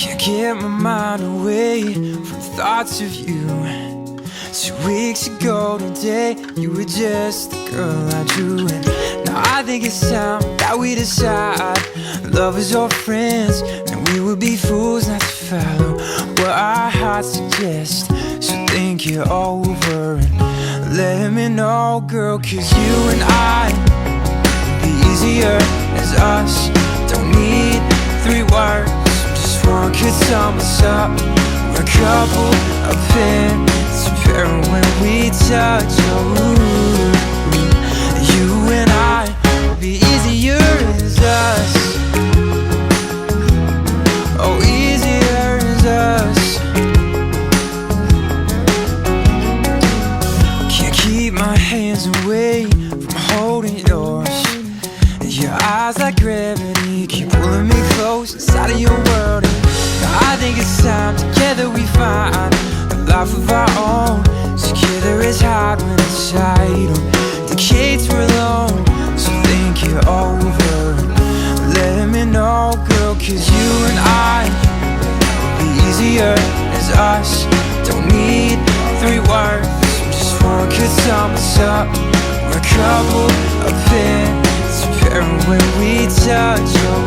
Can't get my mind away from thoughts of you. 2 weeks ago today, you were just the girl I drew. And now I think it's time that we decide love is our friends, and we would be fools not to follow what our hearts suggest. So think it over and let me know, girl, 'cause you and I would be easier as us. Don't need 3 words, just one could sum us up. We're a couple of pins, pairing when we touch. Oh, you and I would be easier as us. Oh, easier as us. Can't keep my hands away from holding yours. Your eyes like gravity keep pulling me close inside of your world. And I think it's time together we find a life of our own. Together it's hard when it's tight. Decades we're alone, so think it over. Let me know, girl, 'cause you and I would be easier as us. Don't need 3 words, just one could sum us up. We're a couple of pins, pairing when we touch. Oh,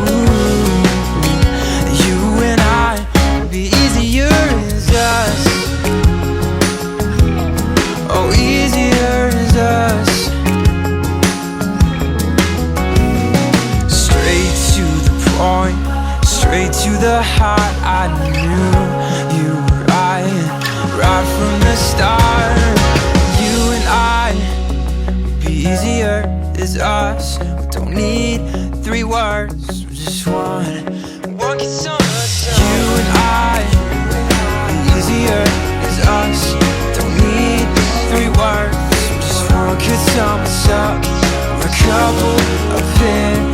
you and I would be easier as us. Oh, easier as us. Straight to the point, straight to the heart. I knew you were right from the start. You and I would be easier as us. We don't need 3 words, just one can sum us up. You and I would be easier as us. Don't need 3 words, just one could sum us up. We're a couple of pins,